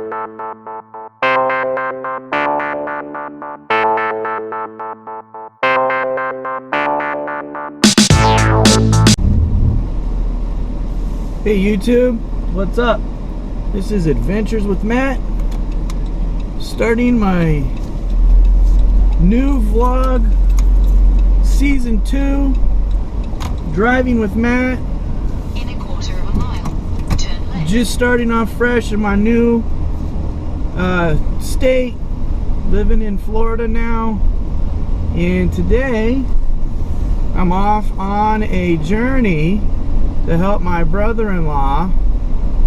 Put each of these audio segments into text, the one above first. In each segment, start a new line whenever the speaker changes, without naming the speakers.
Hey YouTube, what's up? This is Adventures with Matt, starting my new vlog, season 2, driving with Matt.
In a quarter of a mile, turn left.
Just starting off fresh in my new state, living in Florida now, and today I'm off on a journey to help my brother-in-law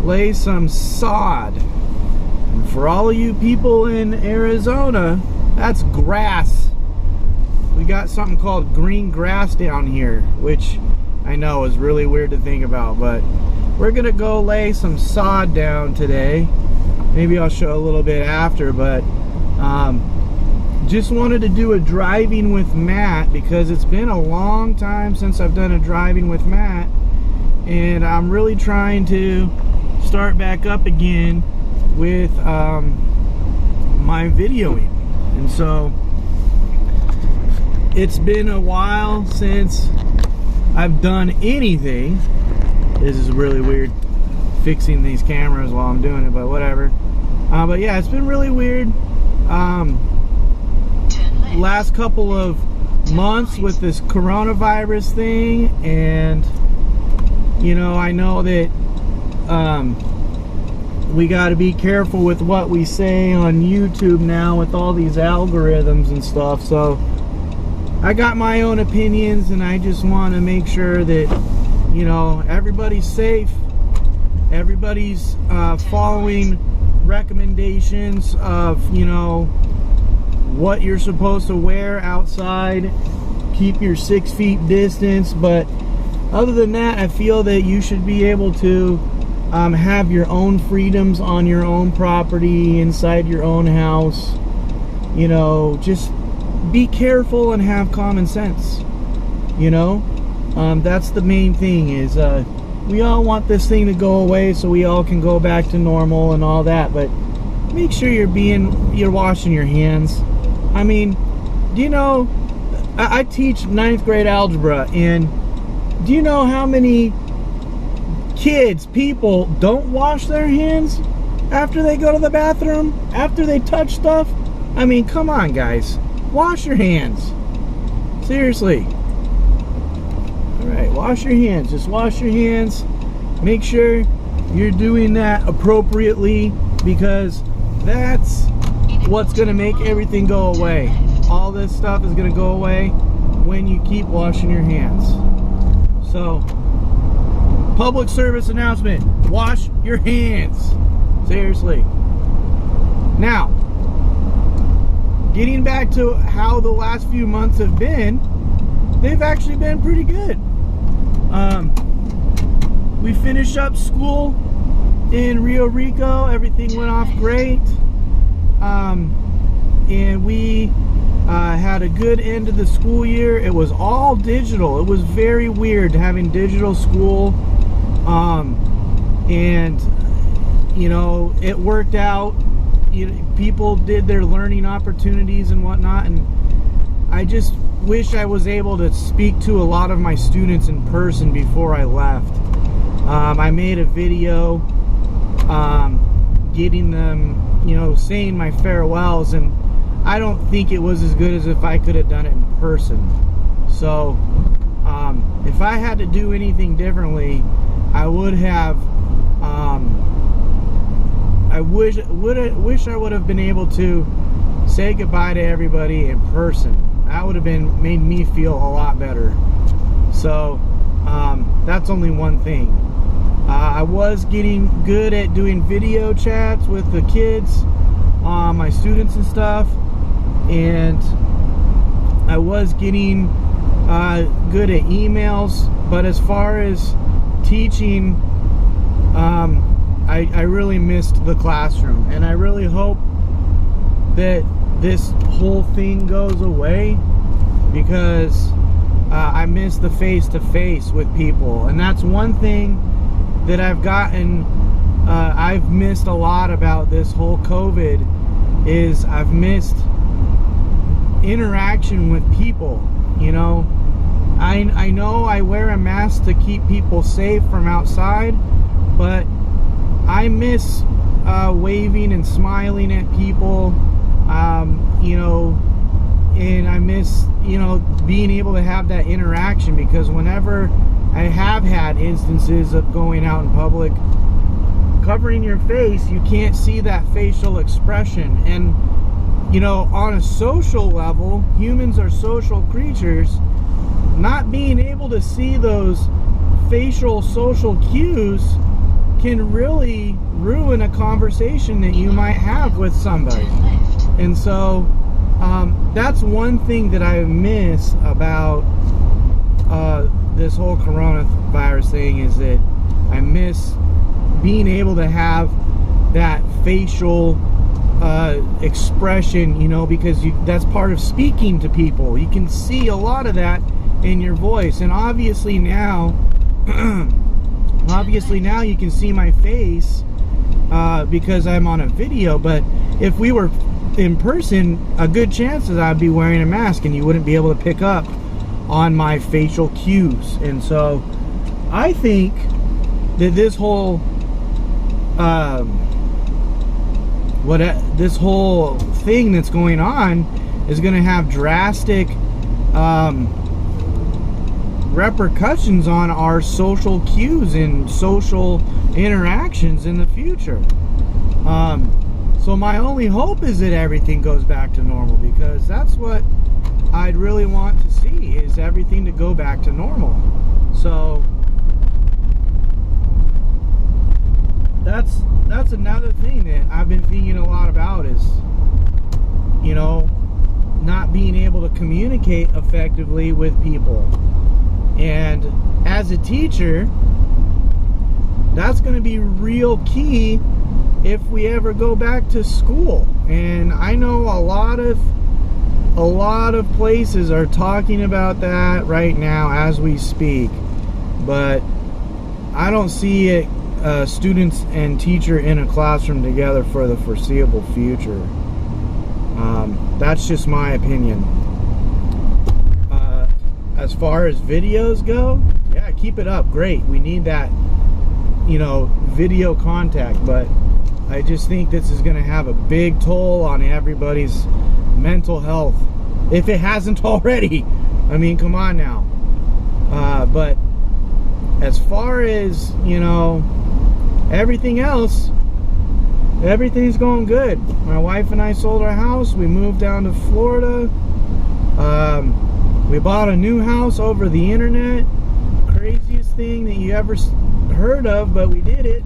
lay some sod. And for all of you people in Arizona, that's grass. We got something called green grass down here, which I know is really weird to think about, but we're gonna go lay some sod down today. Maybe I'll show a little bit after, but just wanted to do a driving with Matt because it's been a long time since I've done a driving with Matt, and I'm really trying to start back up again with my videoing. And so it's been a while since I've done anything. This is really weird fixing these cameras while I'm doing it, but whatever. But yeah, it's been really weird last couple of months with this coronavirus thing, and you know, I know that we got to be careful with what we say on YouTube now with all these algorithms and stuff. So I got my own opinions, and I just want to make sure that, you know, everybody's safe, everybody's following recommendations of, you know, what you're supposed to wear outside. Keep your 6 feet distance, but other than that, I feel that you should be able to have your own freedoms on your own property, inside your own house. You know, just be careful and have common sense. You know, that's the main thing, is we all want this thing to go away so we all can go back to normal and all that, but make sure you're washing your hands. I mean, do you know, I teach 9th grade algebra, and do you know how many people don't wash their hands after they go to the bathroom, after they touch stuff? I mean, come on, guys. Wash your hands. Seriously. Alright, wash your hands. Just wash your hands. Make sure you're doing that appropriately, because that's what's going to make everything go away. All this stuff is going to go away when you keep washing your hands. So, public service announcement, wash your hands. Seriously. Now, getting back to how the last few months have been, they've actually been pretty good. We finished up school in Rio Rico. Everything went off great. And we had a good end of the school year. It was all digital. It was very weird having digital school. And you know, it worked out. People did their learning opportunities and whatnot, and I just wish I was able to speak to a lot of my students in person before I left. I made a video getting them, you know, saying my farewells, and I don't think it was as good as if I could have done it in person. So if I had to do anything differently, I would have I wish I would have been able to say goodbye to everybody in person. That would have made me feel a lot better. So that's only one thing. I was getting good at doing video chats with the kids, my students and stuff, and I was getting good at emails. But as far as teaching, I really missed the classroom, and I really hope that this whole thing goes away, because I miss the face-to-face with people. And that's one thing that I've gotten I've missed a lot about this whole COVID is I've missed interaction with people. You know, I know I wear a mask to keep people safe from outside, but I miss waving and smiling at people, you know, and I miss, you know, being able to have that interaction, because whenever I have had instances of going out in public, covering your face, you can't see that facial expression. And, you know, on a social level, humans are social creatures. Not being able to see those facial social cues can really ruin a conversation that you might have with somebody.
Turn left.
And so that's one thing that I miss about this whole coronavirus thing, is that I miss being able to have that facial expression, you know, because that's part of speaking to people. You can see a lot of that in your voice, and obviously now you can see my face because I'm on a video. But if we were in person, a good chance is I'd be wearing a mask and you wouldn't be able to pick up on my facial cues. And so I think that this whole this whole thing that's going on is going to have drastic repercussions on our social cues and social interactions in the future. So my only hope is that everything goes back to normal, because that's what I'd really want to see, is everything to go back to normal. So that's another thing that I've been thinking a lot about, is, you know, not being able to communicate effectively with people. And as a teacher, that's going to be real key if we ever go back to school. And I know a lot of places are talking about that right now as we speak, but I don't see it, students and teacher in a classroom together for the foreseeable future. That's just my opinion. As far as videos go, yeah, keep it up. Great. We need that, you know, video contact, but I just think this is going to have a big toll on everybody's mental health, if it hasn't already. I mean, come on now. But as far as, you know, everything else, everything's going good. My wife and I sold our house. We moved down to Florida. We bought a new house over the internet. Craziest thing that you ever heard of, but we did it.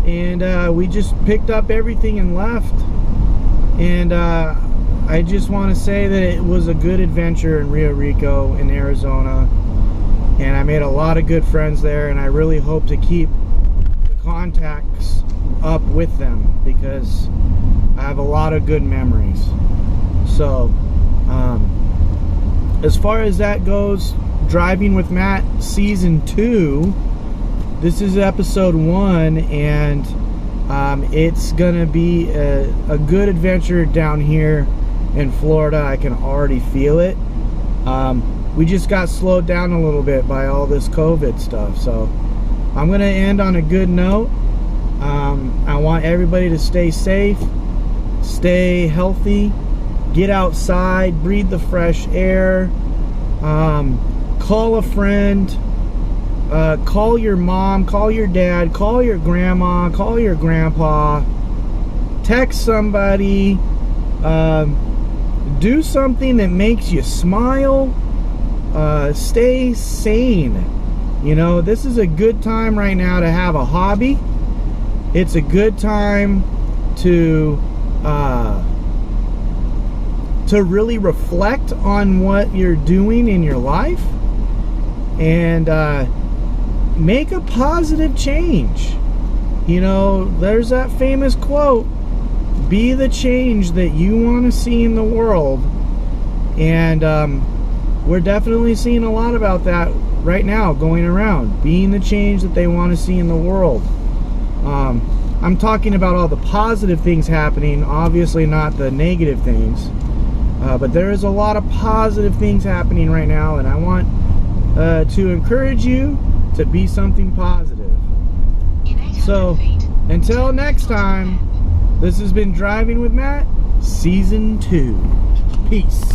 And we just picked up everything and left. And I just want to say that it was a good adventure in Rio Rico in Arizona. And I made a lot of good friends there, and I really hope to keep the contacts up with them, because I have a lot of good memories. So as far as that goes, Driving with Matt Season 2, this is episode 1, and it's gonna be a good adventure down here in Florida. I can already feel it. We just got slowed down a little bit by all this COVID stuff, so I'm gonna end on a good note. I want everybody to stay safe, stay healthy, get outside, breathe the fresh air, call a friend, call your mom, call your dad, call your grandma, call your grandpa, text somebody, do something that makes you smile, stay sane. You know, this is a good time right now to have a hobby. It's a good time to really reflect on what you're doing in your life, and make a positive change. You know, there's that famous quote, be the change that you want to see in the world. And we're definitely seeing a lot about that right now going around, being the change that they want to see in the world. I'm talking about all the positive things happening, obviously not the negative things. But there is a lot of positive things happening right now, and I want to encourage you to be something positive.
In 800
So,
feet,
until next time, this has been Driving with Matt, Season 2. Peace.